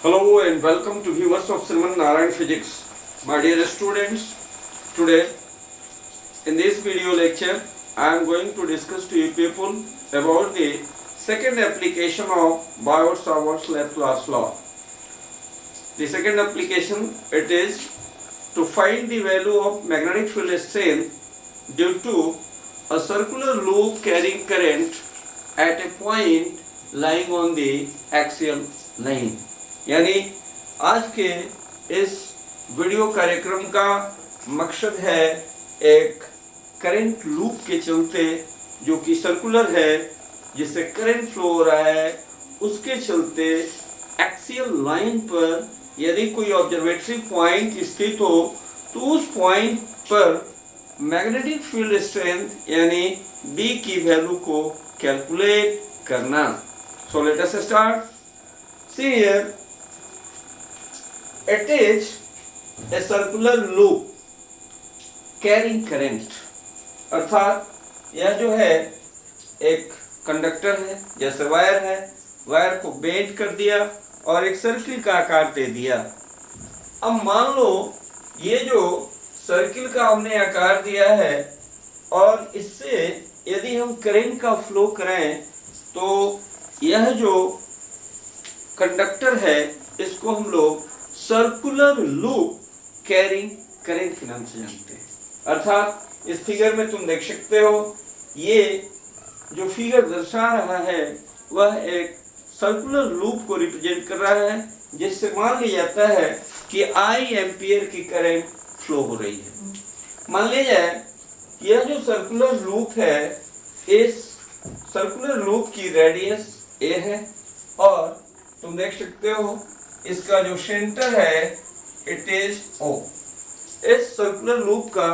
Hello and welcome to viewers of Sriman Narayan Physics. My dear students, today in this video lecture I am going to discuss to you people about the second application of Biot-Savart's Laplace law. The second application, it is to find the value of magnetic field strength due to a circular loop carrying current at a point lying on the axial line. यानी आज के इस video कार्यक्रम का मकसद है एक current loop के चलते जो कि सर्कुलर है, जिससे करंट फ्लो हो रहा है, उसके चलते एक्सियल लाइन पर यदि कोई ऑब्जर्वेटरी पॉइंट स्थित हो तो उस पॉइंट पर मैग्नेटिक फील्ड स्ट्रेंथ यानी B की वैल्यू को कैलकुलेट करना. सो let us start. See here, it is a circular loop carrying current. अर्थात यह जो है एक कंडक्टर है, जैसे वायर है, वायर को बेंड कर दिया और एक सर्किल का आकार दे दिया. अब मान लो ये जो सर्किल का हमने आकार दिया है और इससे यदि हम करंट का फ्लो करें तो यह जो कंडक्टर है इसको हम लोग सर्कुलर लूप कैरिंग करंट के नाम से जानते हैं. अर्थात इस फिगर में तुम देख सकते हो, ये जो फिगर दर्शा रहा है वह एक सर्कुलर लूप को रिप्रेजेंट कर रहा है, जिससे मान लिया जाता है कि I एम्पियर की करंट फ्लो हो रही है. मान लिया जाए यह जो सर्कुलर लूप है, इस सर्कुलर लूप की रेडियस a है और तुम देख सकते हो इसका जो सेंटर है इट इज O. इस सर्कुलर लूप का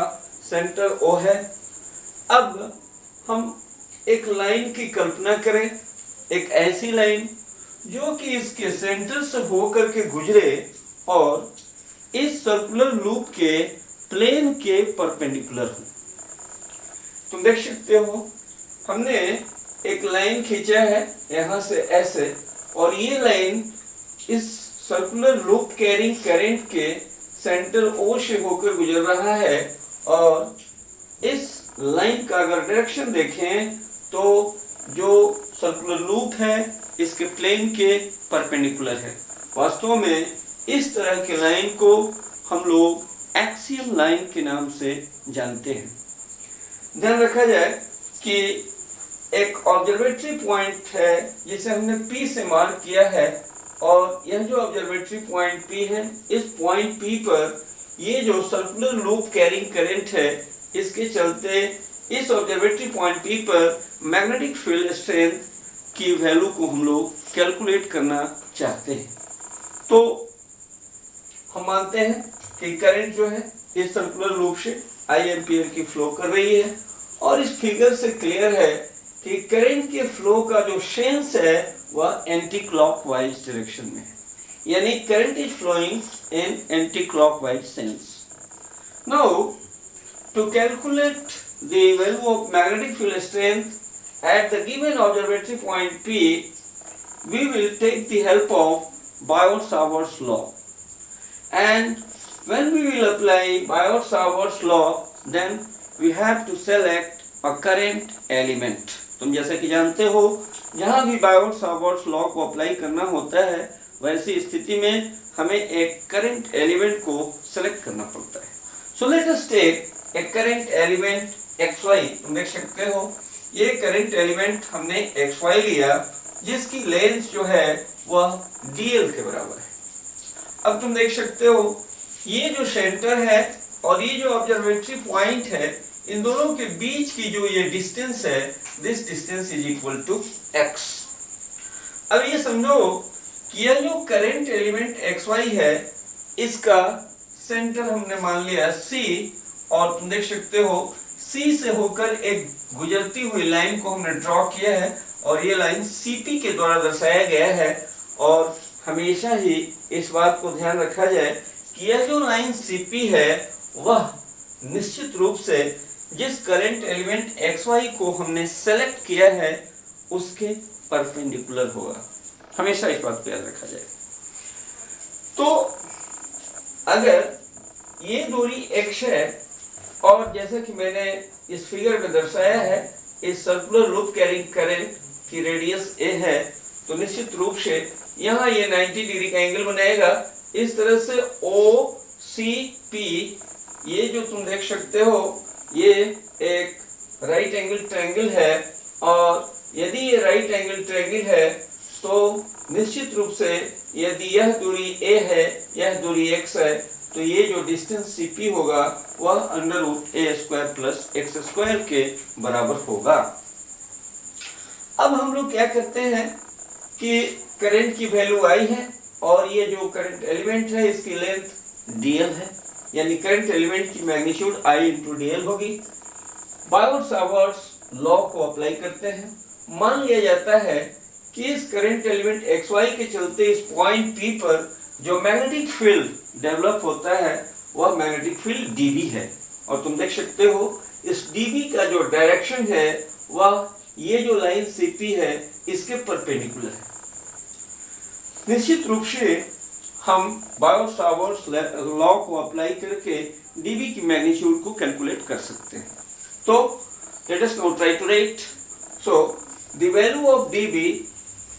सेंटर O है. अब हम एक लाइन की कल्पना करें, एक ऐसी लाइन जो कि इसके सेंटर से होकर के गुजरे और इस सर्कुलर लूप के प्लेन के परपेंडिकुलर हो. तुम देख सकते हो हमने एक लाइन खींचा है यहाँ से ऐसे, और ये लाइन इस सर्कुलर लूप कैरिंग करंट के सेंटर O से होकर गुजर रहा है और इस लाइन का अगर डायरेक्शन देखें तो जो सर्कुलर लूप है इसके प्लेन के परपेंडिकुलर है. वास्तव में इस तरह के लाइन को हम लोग एक्सियल लाइन के नाम से जानते हैं. ध्यान रखा जाए कि एक ऑब्जर्वेटरी पॉइंट है जिसे हमने P से मार्क किया है और यह जो ऑब्जर्वेटरी पॉइंट P है, इस पॉइंट P पर ये जो सर्कुलर लूप कैरिंग करंट है इसके चलते इस ऑब्जर्वेटरी पॉइंट P पर मैग्नेटिक फील्ड स्ट्रेंथ की वैल्यू को हम लोग कैलकुलेट करना चाहते हैं. तो हम मानते हैं कि करंट जो है इस सर्कुलर लूप से I एम्पियर की फ्लो कर रही है और इस फिगर से क्लियर है कि करंट के फ्लो का जो सेंस है वह एंटी क्लॉकवाइज डायरेक्शन में है, यानी current is flowing in anti clockwise sense. Now to calculate the value of magnetic field strength at the given observatory point P, we will take the help of Biot-Savart's law. And when we will apply Biot-Savart's law, then we have to select a current element. तुम जैसे कि जानते हो जहाँ भी Biot-Savart's law को apply करना होता है वैसी स्थिति में हमें एक करंट एलिमेंट को सेलेक्ट करना पड़ता है. So let us take a current element XY. तुम देख सकते हो ये करंट एलिमेंट हमने XY लिया जिसकी लेंथ जो है वह DL के बराबर है. अब तुम देख सकते हो ये जो सेंटर है और ये जो ऑब्जर्वेटरी पॉइंट है, इन दोनों के बीच की जो ये डिस्टेंस है, this distance is equal to x. अब ये समझो कि यह जो करंट एलिमेंट XY है इसका सेंटर हमने मान लिया C और तुम देख सकते हो C से होकर एक गुजरती हुई लाइन को हमने ड्रॉ किया है और ये लाइन CP के द्वारा दर्शाया गया है. और हमेशा ही इस बात को ध्यान रखा जाए कि यह जो लाइन CP है वह निश्चित रूप से जिस करंट एलिमेंट XY को हमने सेलेक्ट किया है उसके परपेंडिकुलर होगा. हमेशा इस बात को याद रखा जाए. तो अगर ये दूरी x है और जैसा कि मैंने इस फिगर में दर्शाया है, इस सर्कुलर लूप कैरिंग करंट की रेडियस a है, तो निश्चित रूप से यहाँ ये 90 डिग्री का एंगल बनाएगा। इस तरह से OCP, ये जो तुम देख सकते हो, ये एक राइट एंगल ट्रायंगल है, और यदि ये राइट एंगल ट्रायंगल है तो निश्चित रूप से यदि यह दूरी a है, यह दूरी x है, तो ये जो डिस्टेंस CP होगा वह √a² प्लस x² के बराबर होगा। अब हम लोग क्या करते हैं कि करंट की वैल्यू I है और ये जो करंट एलिमेंट है इसकी लेंथ dl है, यानी करंट एलिमेंट की मैग्नीट्यूड I × dl होगी। बायोट-सावर्ट्स लॉ को अप्लाई करते हैं। मान लिया जाता है कि इस करंट एलिमेंट xy के चलते इस पॉइंट P पर जो मैग्नेटिक फील्ड डेवलप होता है वह मैग्नेटिक फील्ड dB है, और तुम देख सकते हो इस dB का जो डायरेक्शन है वह ये जो लाइन CP है इसके परपेंडिकुलर है। निश्चित रूप से हम बायोट-सावर्ट्स लॉ को अप्लाई करके dB की मैग्नीट्यूड को कैलकुलेट कर सकते हैं। तो let us now try to write. So the value of dB,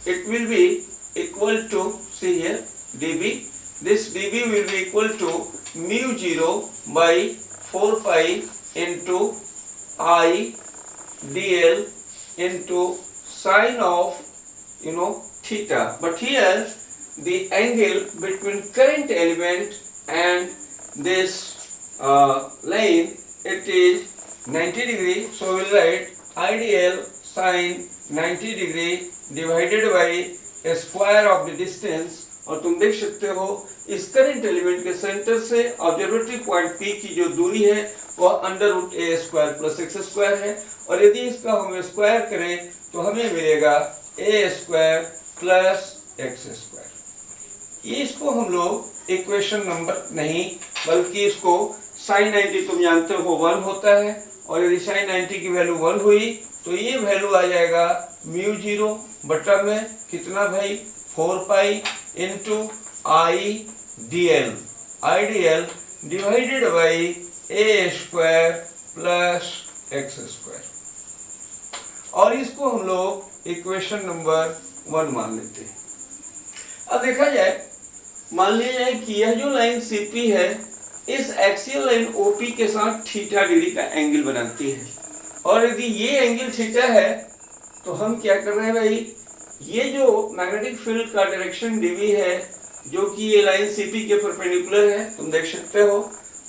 it will be equal to, see here, dB, this dB will be equal to μ0 by 4 pi into I dl into sine of theta. But here the angle between current element and this line, it is 90 degree, so we will write IDL sin 90 degree divided by a square of the distance। और तुम देख सकते हो इस current element के centre से observatory point P की जो दूरी है वह √a² प्लस x² है, और यदि इसका हम स्क्वायर करें तो हमें मिलेगा a² प्लस x²। ये इसको हम लोग इक्वेशन नंबर नहीं बल्कि इसको sin 90 तुम जानते हो 1 होता है, और यदि sin 90 की वैल्यू 1 हुई तो ये वैल्यू आ जाएगा μ0 बटा में कितना भाई 4 pi into I dl divided by a² plus x², और इसको हम लोग इक्वेशन नंबर 1 मान लेते हैं। अब देखा जाए, मान लिया जाए कि यह जो लाइन CP है इस एक्सियल लाइन OP के साथ थीटा डिग्री का एंगल बनाती है, और यदि ये एंगल थीटा है तो हम क्या कर रहे हैं भाई, ये जो मैग्नेटिक फील्ड का डायरेक्शन dB है जो कि ये लाइन CP के परपेंडिकुलर है, तुम देख सकते हो।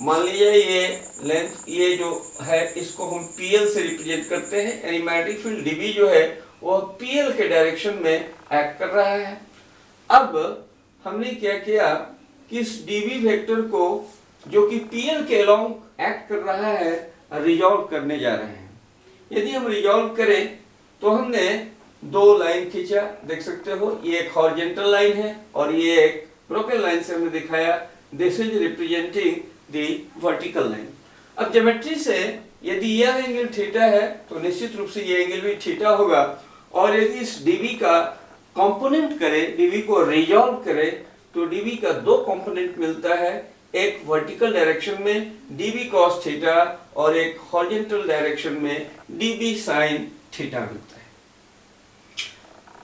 मान लीजिए ये लेंथ, ये जो है इसको हम PL से रिप्रेजेंट करते हैं, यानी मैग्नेटिक फील्ड dB जो है वह PL के डायरेक्शन में एक्ट कर रहा है। अब हमने क्या किया कि इस dB वेक्टर को जो कि PL के अलोंग एक्ट कर रहा है रिजॉल्व करने जा रहे हैं। यदि हम रिजॉल्व करें तो हमने दो लाइन खींचा, देख सकते हो ये एक हॉरिजॉन्टल लाइन है और ये एक प्रोपेल लाइन से हमने दिखाया this is representing the vertical line. अब ज्योमेट्री से यदि यह एंगल थीटा है तो निश्चित रूप से ये एंगल भी थीटा होगा, और यदि इस dB का कंपोनेंट करें, dB को रिजॉल्व करें तो dB का दो कंपोनेंट मिलता है, एक वर्टिकल डायरेक्शन में dB cos थीटा और एक हॉरिजॉन्टल डायरेक्शन में dB sin थीटा मिलता है।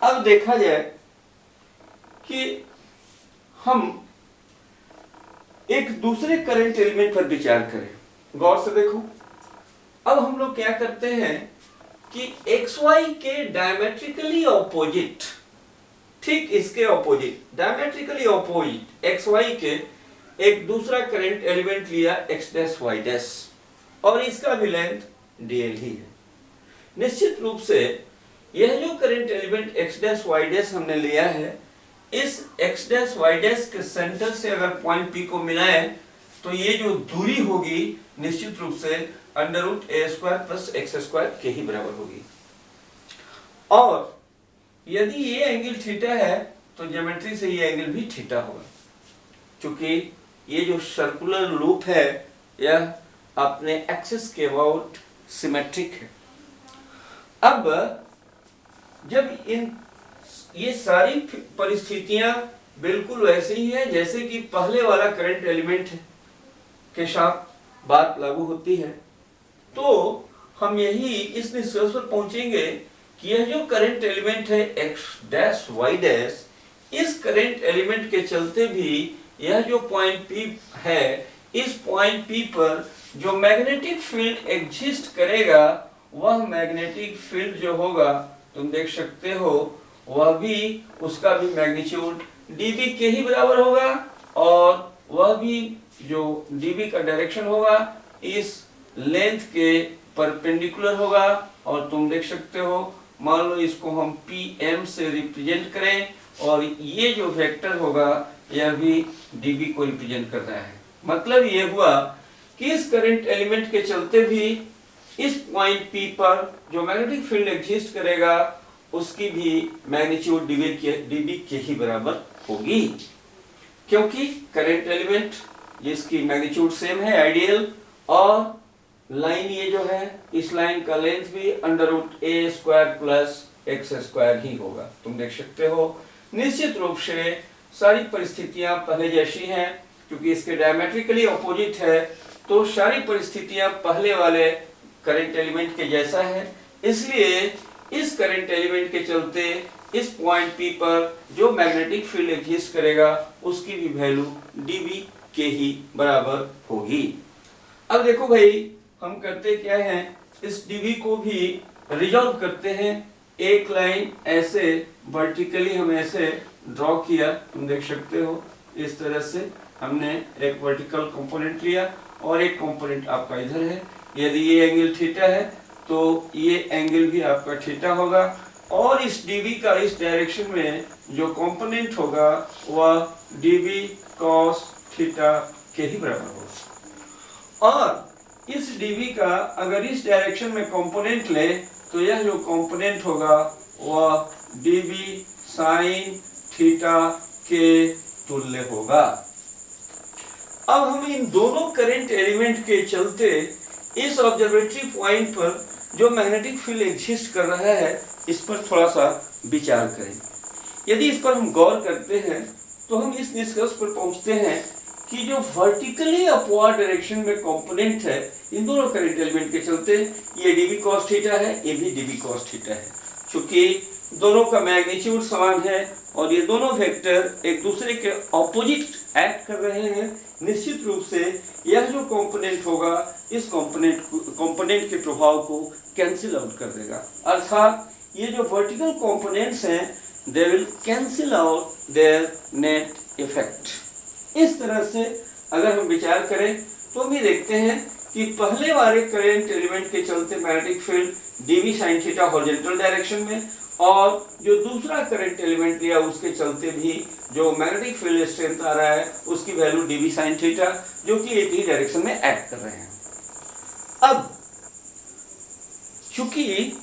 अब देखा जाए कि हम एक दूसरे करंट एलिमेंट पर विचार करें, गौर से देखो। अब हम लोग क्या करते हैं कि XY के डायमेट्रिकली ऑपोजिट, ठीक इसके ऑपोजिट, डायमेट्रिकली ऑपोजिट XY के एक दूसरा करंट एलिमेंट लिया x', और इसका भी लेंथ dl ही है। निश्चित रूप से यह जो करंट एलिमेंट x', हमने लिया है, इस x', के सेंटर से अगर पॉइंट P को मिलाएं तो ये जो दूरी होगी निश्चित रूप से √a² प्लस x² के ही बराबर होगी। और यदि ये एंगल थीटा है तो ज्योमेट्री से ये एंगल भी थीटा होगा, क्योंकि ये जो सर्कुलर लूप है यह अपने एक्सिस के अबाउट सिमेट्रिक है। अब जब ये सारी परिस्थितियां बिल्कुल वैसे ही है जैसे कि पहले वाला करंट एलिमेंट के साथ बात लागू होती है। तो हम यही इस निष्कर्ष पर पहुंचेंगे कि यह जो करंट एलिमेंट है x डैश y डैश, इस करंट एलिमेंट के चलते भी यह जो पॉइंट P है, इस पॉइंट P पर जो मैग्नेटिक फील्ड एग्जिस्ट करेगा, वह मैग्नेटिक फील्ड जो होगा तुम देख सकते हो, वह भी उसका भी मैग्नीट्यूड dB के ही बराबर होगा, और वह भी जो dB का डायरेक्शन होगा इस लेंथ के परपेंडिकुलर होगा। और तुम देख सकते हो, मान लो इसको हम PM से रिप्रेजेंट करें, और ये जो वेक्टर होगा यह भी dB को रिप्रेजेंट कर रहा है। मतलब ये हुआ कि इस करंट एलिमेंट के चलते भी इस पॉइंट P पर जो मैग्नेटिक फील्ड एग्जिस्ट करेगा उसकी भी मैग्नीट्यूड dB के ही बराबर होगी, क्योंकि करंट एलिमेंट जिसकी मैग्नीट्यूड सेम है आइडियल, और लाइन ये जो है इस लाइन का लेंथ भी √a² प्लस x² ही होगा। तुम देख सकते हो निश्चित रूप से सारी परिस्थितियां पहले जैसी हैं, क्योंकि इसके डायमेट्रिकली अपोजिट है, तो सारी परिस्थितियां पहले वाले करंट एलिमेंट के जैसा है। इसलिए इस करंट एलिमेंट के चलते इस पॉइंट P पर जो मैग्नेटिक फील्ड एग्जिस्ट करेगा उसकी भी वैल्यू dB के ही बराबर होगी। अब देखो भाई, हम करते क्या हैं, इस dB को भी रिजॉल्व करते हैं। एक लाइन ऐसे वर्टिकली हम ऐसे ड्रॉ किया, तुम देख सकते हो इस तरह से हमने एक वर्टिकल कंपोनेंट लिया, और एक कंपोनेंट आपका इधर है। यदि ये एंगल थीटा है तो ये एंगल भी आपका थीटा होगा, और इस dB का इस डायरेक्शन में जो कंपोनेंट होगा वह dB cos थीटा के ही बराबर होगा। और इस dB का अगर इस डायरेक्शन में कंपोनेंट ले तो यह जो कंपोनेंट होगा वह dB sin थीटा के तुल्य होगा। अब हम इन दोनों करंट एलिमेंट के चलते इस ऑब्जर्वेटरी पॉइंट पर जो मैग्नेटिक फील्ड एग्जिस्ट कर रहा है इस पर थोड़ा सा विचार करें। यदि इस पर हम गौर करते हैं तो हम इस निष्कर्ष पर पहुंचते हैं कि जो वर्टिकली अपवर्ड डायरेक्शन में कंपोनेंट है इन दोनों करंट एलिमेंट के चलते, ये dB cos थीटा है, ये भी dB cos थीटा है। चूंकि दोनों का मैग्नीट्यूड समान है और ये दोनों वेक्टर एक दूसरे के ऑपोजिट एक्ट कर रहे हैं, निश्चित रूप से यह जो कंपोनेंट होगा इस कंपोनेंट के प्रभाव को कैंसिल आउट कर देगा। अर्थात ये जो वर्टिकल कंपोनेंट्स हैं they will cancel out there net effect. इस तरह से अगर हम विचार करें तो भी देखते हैं कि पहले वाले करंट एलिमेंट के चलते magnetic field dB sin theta horizontal direction में, और जो दूसरा करंट एलिमेंट लिया उसके चलते भी जो मैग्नेटिक फील्ड स्ट्रेंथ आ रहा है उसकी वैल्यू dB sin थीटा, जो कि एक ही डायरेक्शन में एक्ट कर रहे हैं। अब चूंकि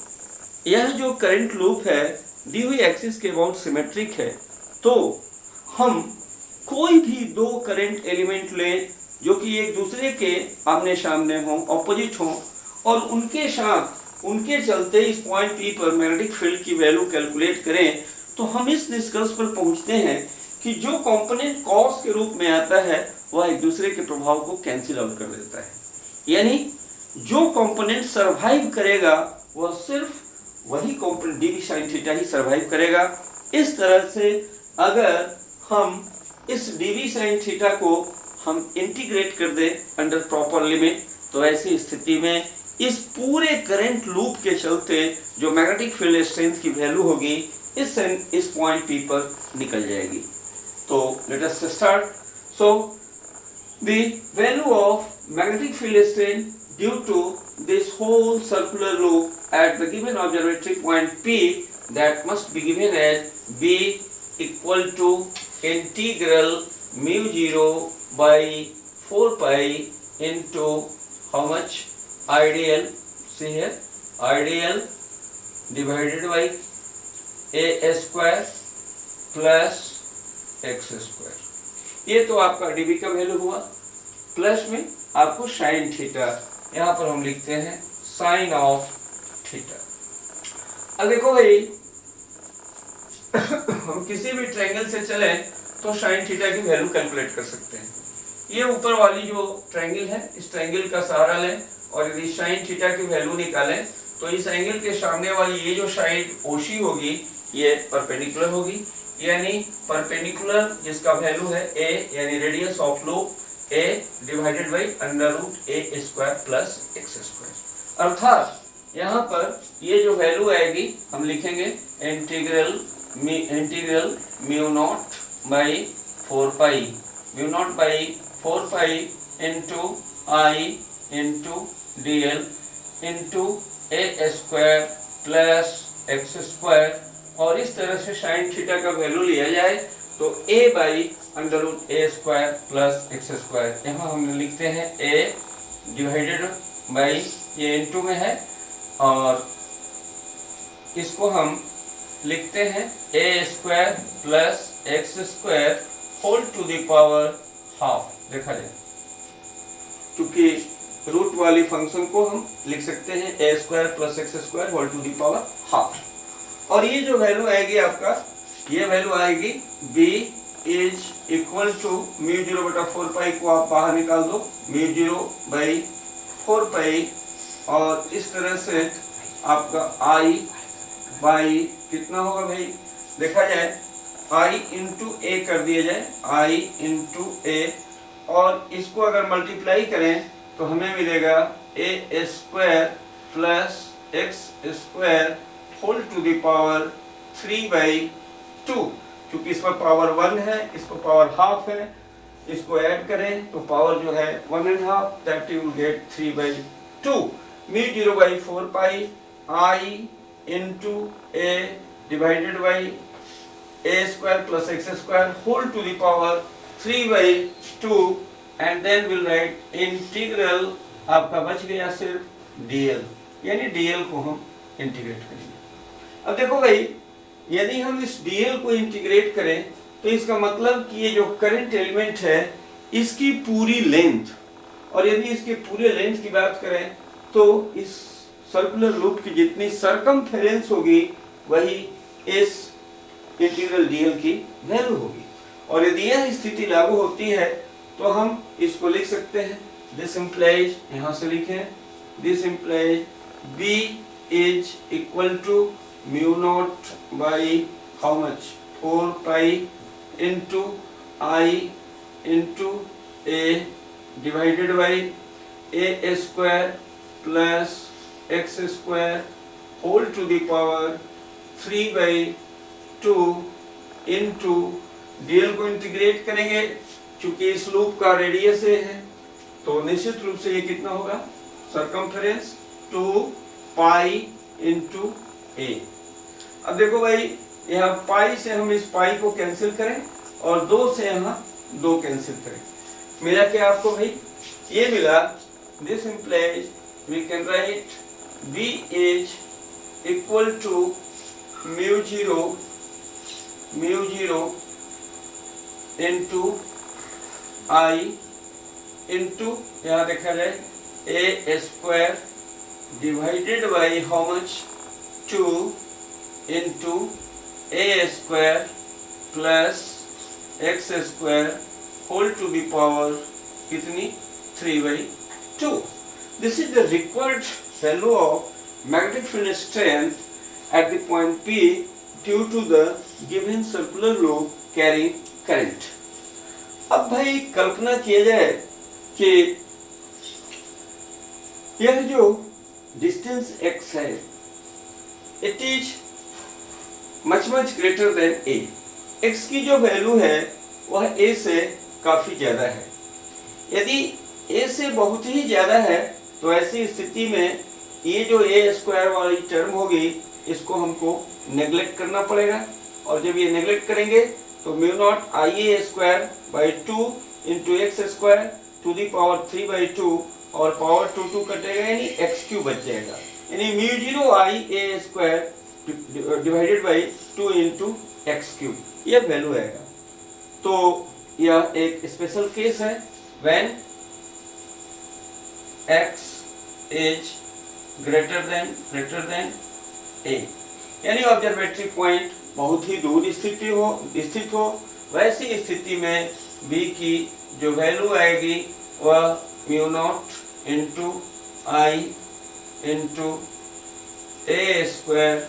यह जो करंट लूप है दी हुई एक्सिस के अबाउट सिमेट्रिक है, तो हम कोई भी दो करंट एलिमेंट लें जो कि एक दूसरे के आमने सामने हों, ऑपोजिट हों, और उनके साथ उनके चलते इस पॉइंट P पर मैग्नेटिक फील्ड की वैल्यू कैलकुलेट करें, तो हम इस निष्कर्ष पर पहुंचते हैं कि जो कंपोनेंट कॉस के रूप में आता है वह एक दूसरे के प्रभाव को कैंसिल आउट कर देता है। यानी जो कंपोनेंट सरवाइव करेगा वह सिर्फ वही कंपोनेंट dB sin थीटा ही सरवाइव करेगा। इस तरह से अगर हम इस dB sin थीटा को हम इंटीग्रेट कर दें अंडर प्रॉपर लिमिट, तो ऐसी स्थिति में इस पूरे करंट लूप के चलते जो मैग्नेटिक फील्ड स्ट्रेंथ की वैल्यू होगी इस पॉइंट P पर निकल जाएगी। तो let us start. So the value of magnetic field strength due to this whole circular loop at the given observatory point P, that must be given as B equal to integral mu0 by 4 pi into how much? Ideal, see here, ideal divided by a square plus x square। ये तो आपका dB का value हुआ, plus में आपको sine theta, यहाँ पर हम लिखते हैं साइन ऑफ थीटा। अब देखो भाई हम किसी भी ट्रायंगल से चले तो साइन थीटा की वैल्यू कैलकुलेट कर सकते हैं। ये ऊपर वाली जो ट्रायंगल है, इस ट्रायंगल का सहारा लें और यदि साइन थीटा की वैल्यू निकालें तो इस एंगल के सामने वाली ये जो साइड ओसी होगी ये परपेंडिकुलर होगी, यानी परपेंडिकुलर जिसका वैल्यू है a, यानी radius of loop a divided by √a² plus x²। अर्थात यहाँ पर ये जो वैल्यू आएगी हम लिखेंगे integral mu naught by 4 pi into I into dl into a² plus x²। और इस तरह से साइन थीटा का वैल्यू लिया जाए तो a by √a² plus x²। यहाँ हम लिखते हैं a डिवाइडेड बाई, ये इंटू में है और इसको हम लिखते हैं a² plus x² whole to the power half. देखा जाए क्योंकि रूट वाली फंक्शन को हम लिख सकते हैं a² plus x² whole to the power half. और ये जो वैल्यू आएगी आपका, ये वैल्यू आएगी b इज इक्वल टू μ0/4 पाई को आप बाहर निकाल दो, μ0/4 पाई, और इस तरह से आपका I बाई कितना होगा भाई, देखा जाए I इंटू ए कर दिया जाए, I इंटू ए, और इसको अगर मल्टीप्लाई करें तो हमें मिलेगा a² plus x² whole to the power 3/2। क्योंकि इस पर पावर 1 है, इसको पावर हाफ है, इसको ऐड करें तो पावर जो है 1.5, that you will get 3/2। μ0/4 pi I into a divided by a² plus x² whole to the power 3/2, and then will write integral, आपका बच गया सिर्फ dl, यानी dl को हम इंटीग्रेट करेंगे। अब देखो भाई, यदि हम इस dl को इंटीग्रेट करें तो इसका मतलब कि ये जो करंट एलिमेंट है इसकी पूरी लेंथ, और यदि इसके पूरे लेंथ की बात करें तो इस सर्कुलर लूप की जितनी सरकमफेरेंस होगी वही इस इंटीग्रल dl की वैल्यू होगी। और यदि यह स्थिति लागू होती है तो हम इसको लिख सकते हैं, दिस इम्प्लाइज, यहाँ से लिखें, this implies b is equal to mu naught by how much 4 pi into I into a divided by a² plus x² whole to the power 3/2 into dl को इंटीग्रेट करेंगे, चूंकि इस लूप का radius a है तो निश्चित रूप से ये कितना होगा, सरकमफेरेंस 2 पाई इंटू a। अब देखो भाई, यहाँ पाई से हम इस पाई को कैंसिल करें और 2 से यहाँ 2 कैंसिल करें, मिला क्या आपको भाई, ये मिला, this implies we can write b is equal to μ0 into I into, यहाँ देखा जाए a² divided by how much 2 into a² plus x² whole to the power कितनी, 3/2। This is the required value of magnetic field strength at the point P due to the given circular loop carrying current. अब भाई कल्पना किया जाए कि यह जो distance x है it is much greater than a। x की जो वैल्यू है वह a से काफी ज्यादा है। यदि a से बहुत ही ज्यादा है तो ऐसी स्थिति में ये जो a² वाली टर्म होगी इसको हमको नेग्लेक्ट करना पड़ेगा, और जब ये नेग्लेक्ट करेंगे तो mu naught IA²/2 into x² to the power 3/2, और पावर 2 कटेगा यानी x³ बच जाएगा, यानी μ0 IA² divided by 2 into x³, यह वैल्यू आएगा। तो यह एक स्पेशल केस है when x is greater than a, यानी ऑब्जर्वेटरी पॉइंट बहुत ही दूर स्थित हो वैसी स्थिति में B की जो वैल्यू आएगी वह mu naught into I into A square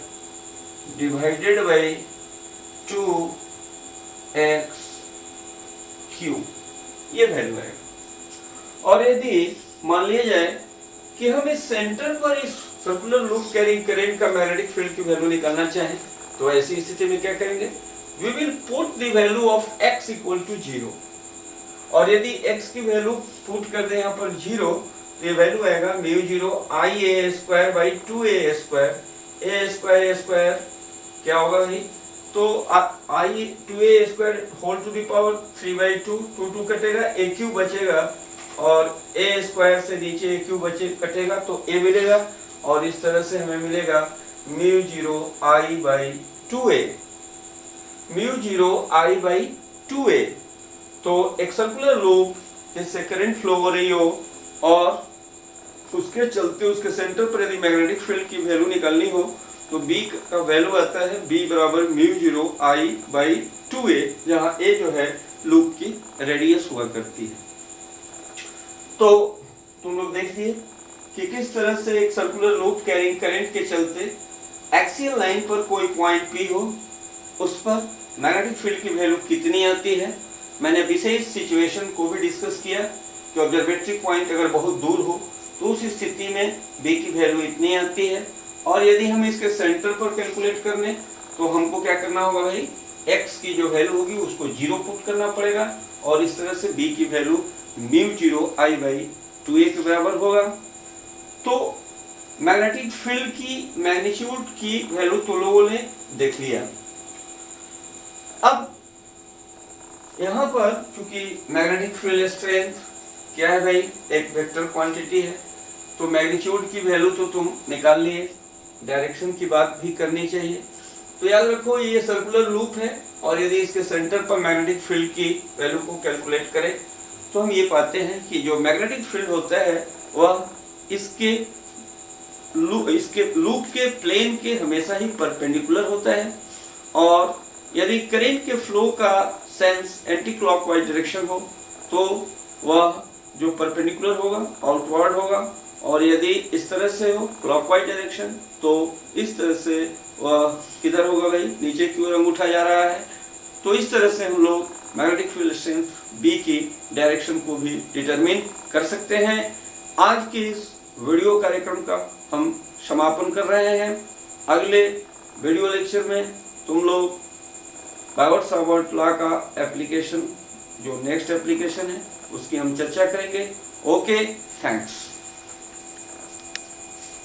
divided by 2x cube, ये वैल्यू है। और यदि मान लिया जाए कि हम इस सेंटर पर इस सर्कुलर लूप कैरिंग करंट का मैग्नेटिक फील्ड की वैल्यू निकालना चाहें, तो ऐसी स्थिति में क्या करेंगे, we will put the value of x equal to 0। और यदि x की वैल्यू पुट कर दें यहाँ पर 0, तो ये वैल्यू आएगा mu 0 I a square by 2a square, a square क्या होगा भाई, तो I 2a square whole to the power 3/2, 2 कटेगा, a क्यूब बचेगा और a स्क्वायर से नीचे a क्यूब कटेगा तो a मिलेगा। और इस तरह से हमें मिलेगा mu 0 I by 2a, mu 0 I by 2a। तो एक सर्कुलर लूप जिससे करंट फ्लो हो रही हो और उसके चलते उसके सेंटर पर यदि मैग्नेटिक फील्ड की वैल्यू निकालनी हो, तो B का वैल्यू आता है B बराबर म्यू 0 आई बाई 2a, जहाँ a जो है लूप की रेडियस हुआ करती है। तो तुम लोग देख लिए कि किस तरह से एक सर्कुलर लूप कैरिंग करंट के चलते एक्सियल लाइन पर कोई पॉइंट P हो, उस पर मैग्नेटिक फील्ड की वैल्यू कितनी आती है। मैंने विशेष सिचुएशन को भी डिस्कस किया कि ऑब्जर्वेटरी पॉइंट अगर बहुत दूर हो तो उस स्थिति में B की वैल्यू इतनी आती है। और यदि हम इसके सेंटर पर कैलकुलेट करने, तो हमको क्या करना होगा भाई, x की जो वैल्यू होगी उसको 0 पुट करना पड़ेगा और इस तरह से B की value mu 0 I by 2a के बराबर होगा। तो मैग्नेटिक फील्ड की मैग्नीट्यूड की वैल्यू तो लोगों ने देख लिया। अब यहाँ पर चूंकि मैग्नेटिक फील्ड स्ट्रेंथ क्या है भाई, एक वेक्टर क्वांटिटी है, तो मैग्नीट्यूड की वैल्यू तो तुम निकाल लिए, डायरेक्शन की बात भी करनी चाहिए। तो याद रखो ये सर्कुलर लूप है और यदि इसके सेंटर पर मैग्नेटिक फील्ड की वैल्यू को कैलकुलेट करें तो हम ये पाते हैं कि जो मैग्नेटिक फील्ड होता है वह इसके लूप के प्लेन के हमेशा ही परपेंडिकुलर होता है। और यदि करंट के फ्लो का सेंस एंटी क्लॉकवाइज डायरेक्शन हो तो वह जो परपेंडिकुलर होगा आउटवर्ड होगा, और यदि इस तरह से हो क्लॉकवाइज डायरेक्शन तो इस तरह से वह किधर होगा भाई, नीचे की ओर अंगूठा जा रहा है। तो इस तरह से हम लोग मैग्नेटिक फील्ड स्ट्रेंथ B की डायरेक्शन को भी डिटरमिन कर सकते हैं। आज के इस वीडियो कार्यक्रम का हम समापन कर रहे हैं। अगले वीडियो लेक्चर में तुम लोग बायवर्ट-सावर्ट लॉ का एप्लीकेशन, जो नेक्स्ट एप्लीकेशन है, उसकी हम चर्चा करेंगे। Okay, thanks.